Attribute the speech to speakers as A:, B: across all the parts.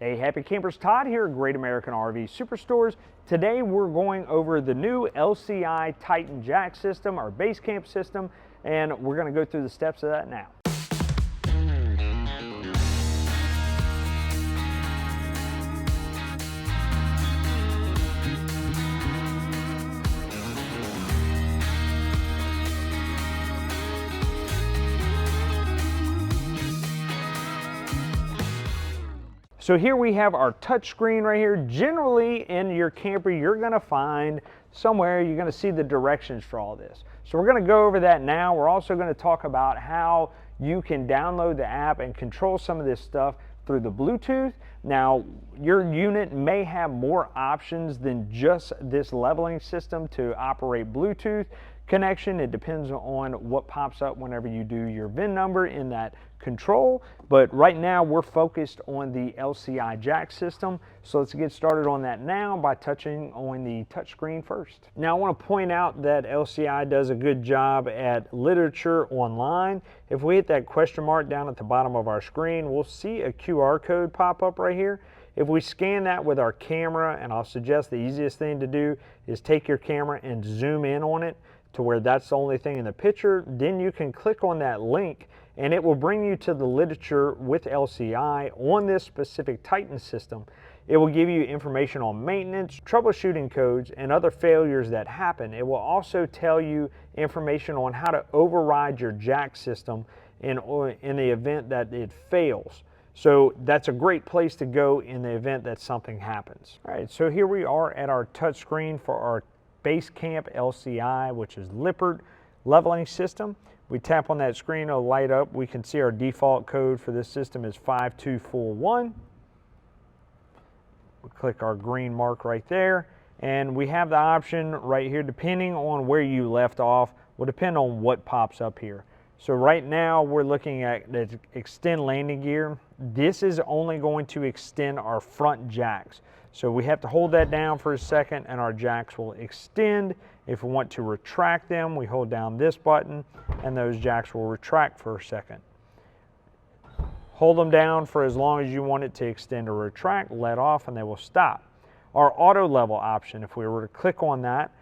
A: Hey, happy campers, Todd here at Great American RV Superstores. Today we're going over the new LCI Titan Jack system, our base camp system, and we're going to go through the steps of that now. So here we have our touch screen right here. Generally in your camper, you're gonna find somewhere you're gonna see the directions for all this. So we're gonna go over that now. We're also gonna talk about how you can download the app and control some of this stuff through the Bluetooth. Now, your unit may have more options than just this leveling system to operate Bluetooth connection. It depends on what pops up whenever you do your VIN number in that control, but right now we're focused on the LCI Jack system. So let's get started on that now by touching on the touch screen first. Now I want to point out that LCI does a good job at literature online. If we hit that question mark down at the bottom of our screen, we'll see a QR code pop up right here. If we scan that with our camera, and I'll suggest the easiest thing to do is take your camera and zoom in on it to where that's the only thing in the picture, then you can click on that link and it will bring you to the literature with LCI on this specific Titan system. It will give you information on maintenance, troubleshooting codes, and other failures that happen. It will also tell you information on how to override your jack system in the event that it fails. So that's a great place to go in the event that something happens. All right, so here we are at our touch screen for our base camp LCI, which is Lippert leveling system. We tap on that screen, it'll light up. We can see our default code for this system is 5241. We click our green mark right there, and we have the option right here, depending on where you left off, will depend on what pops up here. So right now we're looking at the extend landing gear. This is only going to extend our front jacks. So we have to hold that down for a second and our jacks will extend. If we want to retract them, we hold down this button and those jacks will retract for a second. Hold them down for as long as you want it to extend or retract, let off, and they will stop. Our auto level option, if we were to click on that,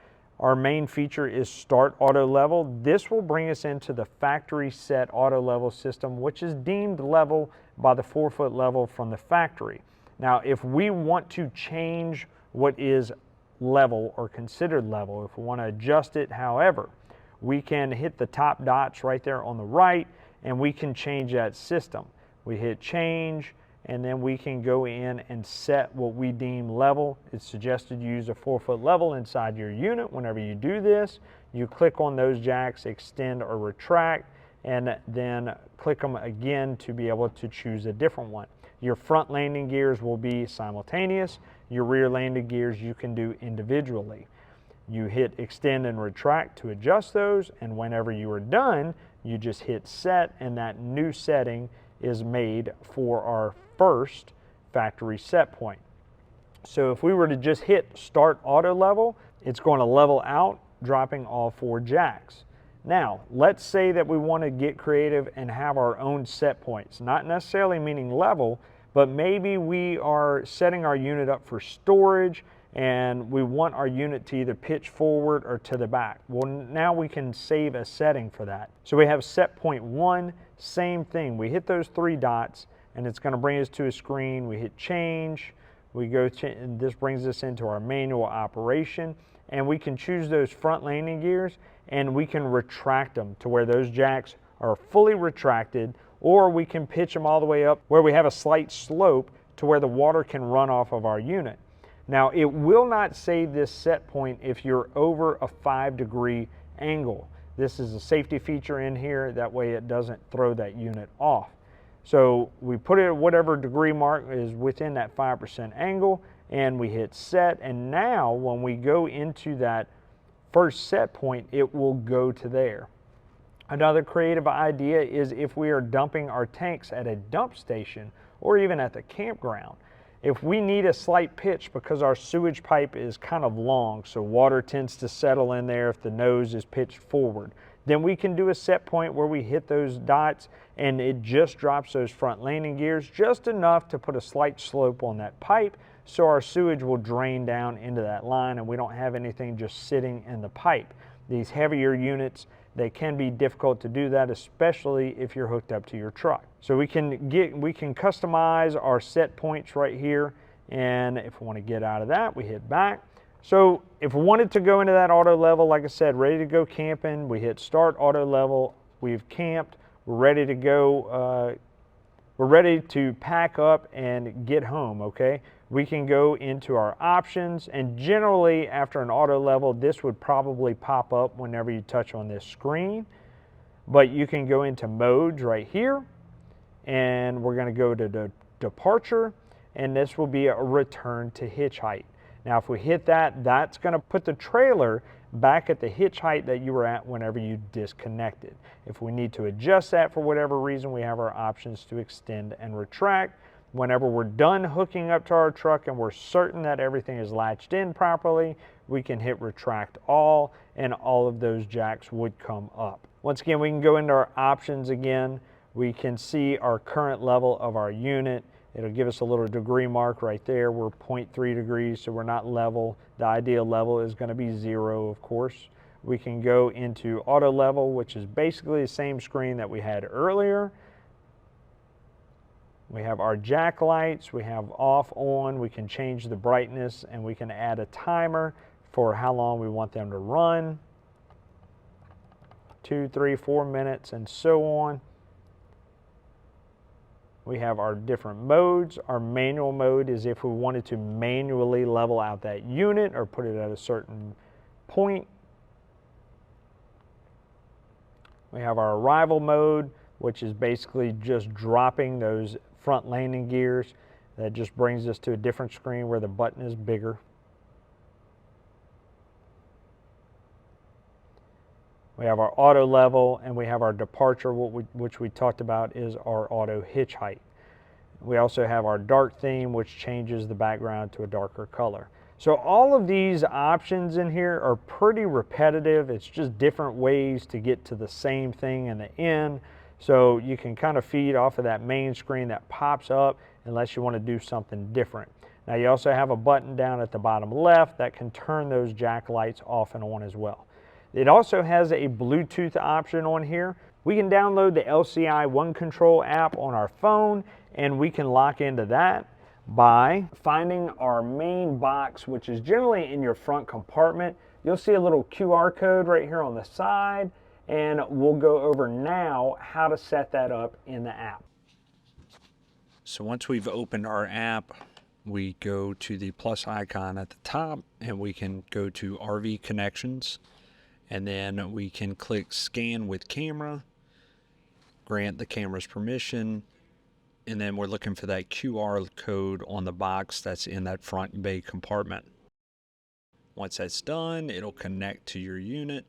A: our main feature is Start Auto Level. This will bring us into the factory set auto level system, which is deemed level by the 4-foot level from the factory. Now, if we want to change what is level or considered level, if we want to adjust it, however, we can hit the top dots right there on the right and we can change that system. We hit change and then we can go in and set what we deem level. It's suggested you use a 4-foot level inside your unit. Whenever you do this, you click on those jacks, extend or retract, and then click them again to be able to choose a different one. Your front landing gears will be simultaneous. Your rear landing gears you can do individually. You hit extend and retract to adjust those, and whenever you are done, you just hit set, and that new setting is made for our first factory set point. So if we were to just hit start auto level, it's going to level out, dropping all 4 jacks. Now, let's say that we want to get creative and have our own set points, not necessarily meaning level, but maybe we are setting our unit up for storage and we want our unit to either pitch forward or to the back. Well, now we can save a setting for that. So we have set point 1, same thing. We hit those 3 dots and it's going to bring us to a screen. We hit change, we go to, and this brings us into our manual operation, and we can choose those front landing gears and we can retract them to where those jacks are fully retracted, or we can pitch them all the way up where we have a slight slope to where the water can run off of our unit. Now, it will not save this set point if you're over a 5-degree angle. This is a safety feature in here, that way it doesn't throw that unit off. So we put it at whatever degree mark is within that 5% angle, and we hit set, and now when we go into that first set point, it will go to there. Another creative idea is if we are dumping our tanks at a dump station or even at the campground. If we need a slight pitch because our sewage pipe is kind of long, so water tends to settle in there if the nose is pitched forward, Then we can do a set point where we hit those dots and it just drops those front landing gears just enough to put a slight slope on that pipe so our sewage will drain down into that line and we don't have anything just sitting in the pipe. These heavier units, they can be difficult to do that, especially if you're hooked up to your truck. So we can customize our set points right here, and if we want to get out of that, we hit back. So if we wanted to go into that auto level, like I said, ready to go camping, we hit start auto level, we've camped, we're ready to go, we're ready to pack up and get home, okay? We can go into our options, and generally after an auto level, this would probably pop up whenever you touch on this screen. But you can go into modes right here, and we're gonna go to the departure, and this will be a return to hitch height. Now if we hit that, that's gonna put the trailer back at the hitch height that you were at whenever you disconnected. If we need to adjust that for whatever reason, we have our options to extend and retract. Whenever we're done hooking up to our truck and we're certain that everything is latched in properly, we can hit retract all, and all of those jacks would come up. Once again, we can go into our options again. We can see our current level of our unit. It'll give us a little degree mark right there. We're 0.3 degrees, so we're not level. The ideal level is going to be 0, of course. We can go into auto level, which is basically the same screen that we had earlier. We have our jack lights, we have off, on, we can change the brightness, and we can add a timer for how long we want them to run. 2, 3, 4 minutes, and so on. We have our different modes. Our manual mode is if we wanted to manually level out that unit or put it at a certain point. We have our arrival mode, which is basically just dropping those front landing gears. That just brings us to a different screen where the button is bigger. We have our auto level, and we have our departure, which we talked about is our auto hitch height. We also have our dark theme, which changes the background to a darker color. So all of these options in here are pretty repetitive. It's just different ways to get to the same thing in the end. So you can kind of feed off of that main screen that pops up unless you want to do something different. Now you also have a button down at the bottom left that can turn those jack lights off and on as well. It also has a Bluetooth option on here. We can download the LCI One Control app on our phone, and we can lock into that by finding our main box, which is generally in your front compartment. You'll see a little QR code right here on the side, and we'll go over now how to set that up in the app.
B: So once we've opened our app, we go to the plus icon at the top, and we can go to RV connections. And then we can click scan with camera, grant the camera's permission, and then we're looking for that QR code on the box that's in that front bay compartment. Once that's done, it'll connect to your unit.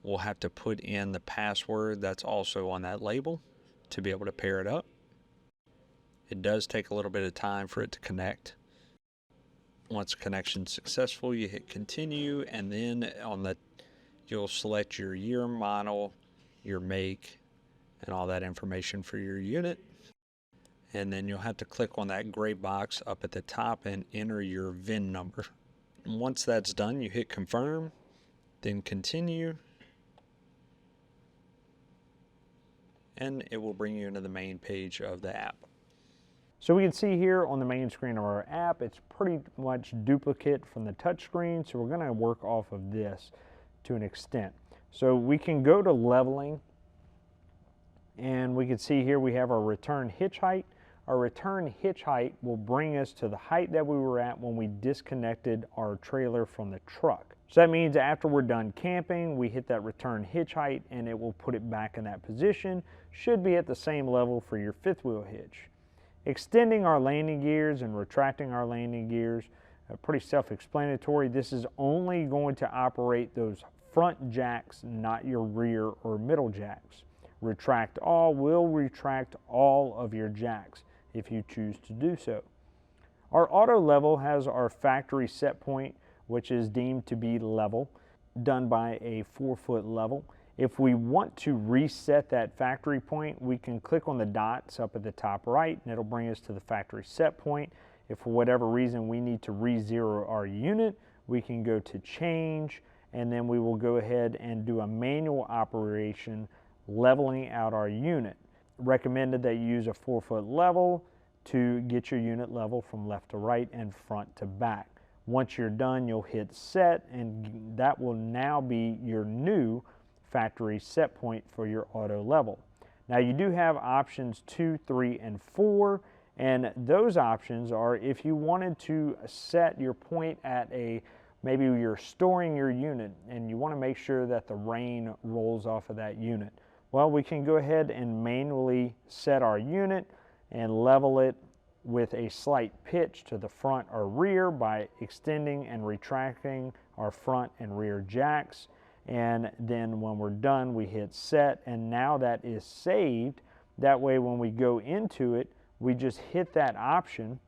B: We'll have to put in the password that's also on that label to be able to pair it up. It does take a little bit of time for it to connect. Once connection's successful, you hit continue, and then on the you'll select your year, model, your make, and all that information for your unit. And then you'll have to click on that gray box up at the top and enter your VIN number. And once that's done, you hit confirm, then continue, and it will bring you into the main page of the app.
A: So we can see here on the main screen of our app, it's pretty much duplicate from the touch screen, so we're going to work off of this to an extent. So we can go to leveling, and we can see here we have our return hitch height. Our return hitch height will bring us to the height that we were at when we disconnected our trailer from the truck. So that means after we're done camping, we hit that return hitch height and it will put it back in that position. Should be at the same level for your fifth wheel hitch. Extending our landing gears and retracting our landing gears, pretty self-explanatory. This is only going to operate those front jacks, not your rear or middle jacks. Retract all will retract all of your jacks if you choose to do so. Our auto level has our factory set point, which is deemed to be level, done by a 4-foot level. If we want to reset that factory point, we can click on the dots up at the top right and it'll bring us to the factory set point. If for whatever reason we need to re-zero our unit, we can go to change, and then we will go ahead and do a manual operation leveling out our unit. Recommended that you use a 4-foot level to get your unit level from left to right and front to back. Once you're done, you'll hit set, and that will now be your new factory set point for your auto level. Now you do have options 2, 3, and 4, and those options are if you wanted to set your point at a, maybe you're storing your unit and you want to make sure that the rain rolls off of that unit. Well, we can go ahead and manually set our unit and level it with a slight pitch to the front or rear by extending and retracting our front and rear jacks. And then when we're done, we hit set, and now that is saved. That way when we go into it, we just hit that option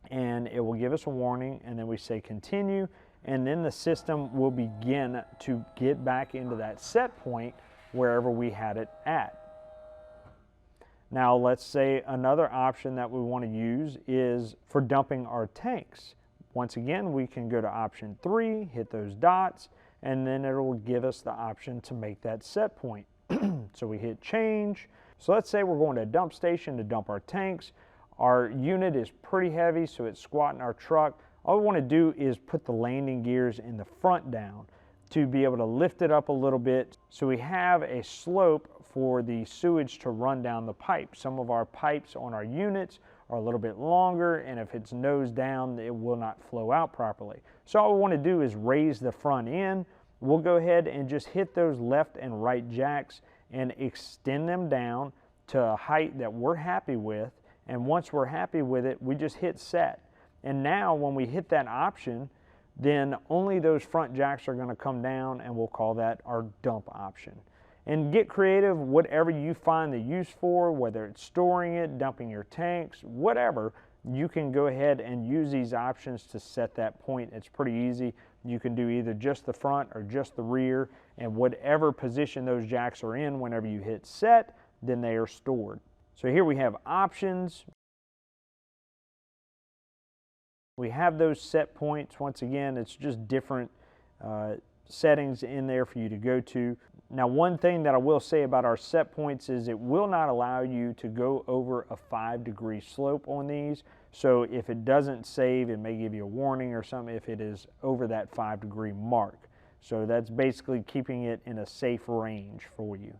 A: and it will give us a warning, and then we say continue, and then the system will begin to get back into that set point wherever we had it at. Now let's say another option that we want to use is for dumping our tanks. Once again, we can go to option 3, hit those dots, and then it will give us the option to make that set point. So we hit change. So let's say we're going to a dump station to dump our tanks. Our unit is pretty heavy, so it's squatting our truck. All we want to do is put the landing gears in the front down to be able to lift it up a little bit so we have a slope for the sewage to run down the pipe. Some of our pipes on our units are a little bit longer, and if it's nose down, it will not flow out properly. So all we want to do is raise the front end. We'll go ahead and just hit those left and right jacks and extend them down to a height that we're happy with, and once we're happy with it, we just hit set. And now when we hit that option, then only those front jacks are going to come down, and we'll call that our dump option. And get creative, whatever you find the use for, whether it's storing it, dumping your tanks, whatever, you can go ahead and use these options to set that point. It's pretty easy. You can do either just the front or just the rear, and whatever position those jacks are in, whenever you hit set, then they are stored. So here we have options. We have those set points. Once again, it's just different settings in there for you to go to. Now, one thing that I will say about our set points is it will not allow you to go over a 5-degree slope on these. So if it doesn't save, it may give you a warning or something if it is over that 5-degree mark. So that's basically keeping it in a safe range for you.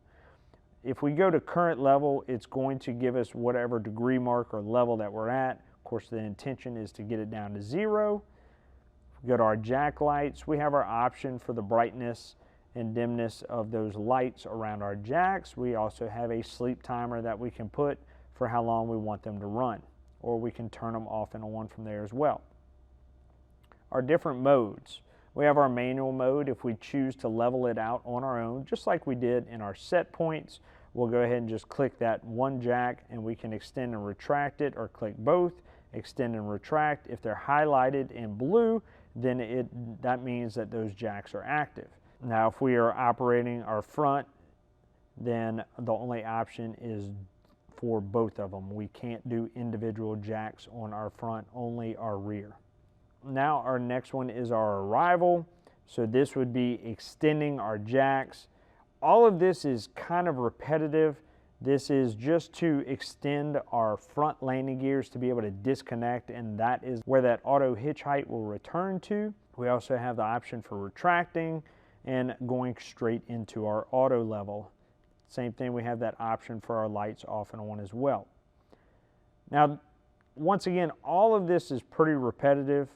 A: If we go to current level, it's going to give us whatever degree mark or level that we're at. Of course, the intention is to get it down to 0. If we go to our jack lights, we have our option for the brightness and dimness of those lights around our jacks. We also have a sleep timer that we can put for how long we want them to run, or we can turn them off and on from there as well. Our different modes. We have our manual mode. If we choose to level it out on our own, just like we did in our set points, we'll go ahead and just click that one jack and we can extend and retract it, or click both, extend and retract. If they're highlighted in blue, then that means that those jacks are active. Now, if we are operating our front, then the only option is for both of them. We can't do individual jacks on our front, only our rear. Now our next one is our arrival. So this would be extending our jacks. All of this is kind of repetitive. This is just to extend our front landing gears to be able to disconnect, and that is where that auto hitch height will return to. We also have the option for retracting and going straight into our auto level. Same thing, we have that option for our lights off and on as well. Now, once again, all of this is pretty repetitive.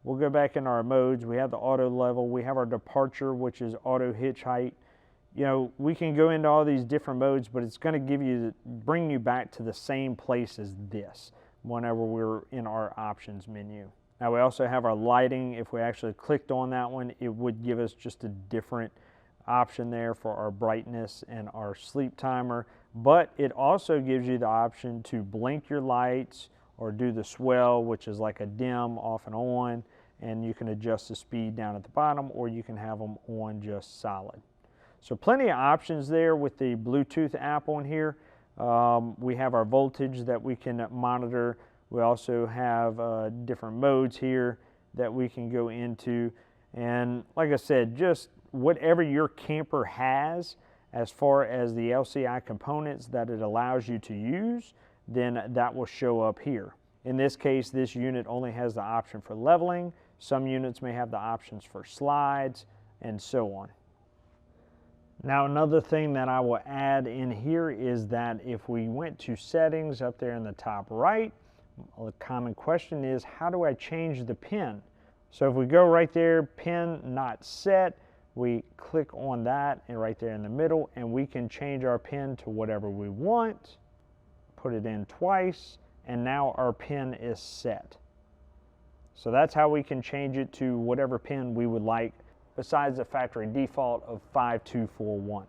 A: We'll go back in our modes. We have the auto level. We have our departure, which is auto hitch height. You know, we can go into all these different modes, but it's going to bring you back to the same place as this whenever we're in our options menu. Now we also have our lighting. If we actually clicked on that one, it would give us just a different option there for our brightness and our sleep timer. But it also gives you the option to blink your lights or do the swell, which is like a dim off and on, and you can adjust the speed down at the bottom, or you can have them on just solid. So plenty of options there with the Bluetooth app on here. We have our voltage that we can monitor. We also have different modes here that we can go into. And like I said, just whatever your camper has as far as the LCI components that it allows you to use, then that will show up here. In this case, this unit only has the option for leveling. Some units may have the options for slides and so on. Now, another thing that I will add in here is that if we went to settings up there in the top right, a common question is, how do I change the pin? So if we go right there, pin not set, we click on that and right there in the middle, and we can change our pin to whatever we want, put it in twice, and now our pin is set. So that's how we can change it to whatever pin we would like, besides the factory default of 5241.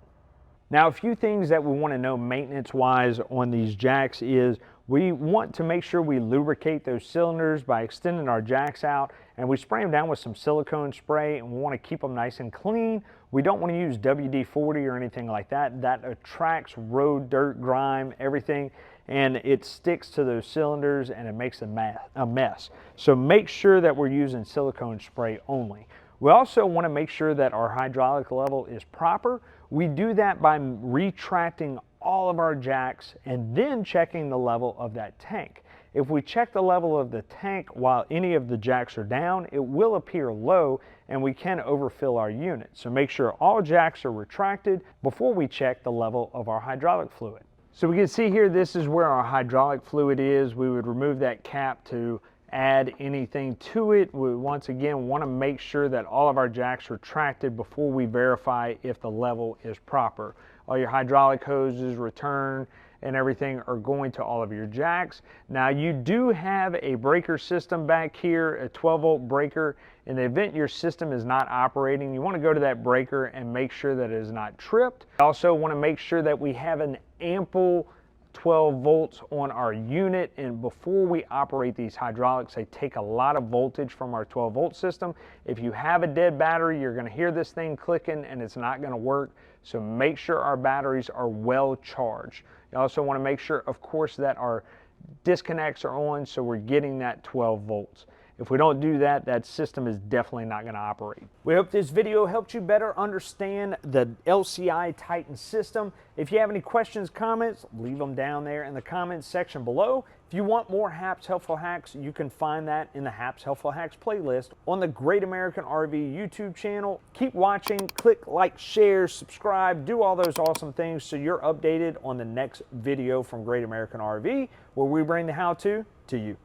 A: Now, a few things that we want to know maintenance-wise on these jacks is we want to make sure we lubricate those cylinders by extending our jacks out, and we spray them down with some silicone spray, and we want to keep them nice and clean. We don't want to use WD-40 or anything like that. That attracts road, dirt, grime, everything, and it sticks to those cylinders and it makes a mess. So make sure that we're using silicone spray only. We also want to make sure that our hydraulic level is proper. We do that by retracting all of our jacks and then checking the level of that tank. If we check the level of the tank while any of the jacks are down, it will appear low and we can overfill our unit. So make sure all jacks are retracted before we check the level of our hydraulic fluid. So we can see here, this is where our hydraulic fluid is. We would remove that cap to add anything to it. We once again want to make sure that all of our jacks are retracted before we verify if the level is proper. All your hydraulic hoses, return, and everything are going to all of your jacks. Now, you do have a breaker system back here, a 12-volt breaker. In the event your system is not operating, you want to go to that breaker and make sure that it is not tripped. Also want to make sure that we have an ample 12 volts on our unit, and before we operate these hydraulics, they take a lot of voltage from our 12 volt system. If you have a dead battery, you're going to hear this thing clicking and it's not going to work. So make sure our batteries are well charged. You also want to make sure, of course, that our disconnects are on so we're getting that 12 volts. If we don't do that, that system is definitely not going to operate. We hope this video helped you better understand the LCI Titan system. If you have any questions, comments, leave them down there in the comments section below. If you want more Haps Helpful Hacks, you can find that in the Haps Helpful Hacks playlist on the Great American RV YouTube channel. Keep watching, click like, share, subscribe, do all those awesome things so you're updated on the next video from Great American RV, where we bring the how-to to you.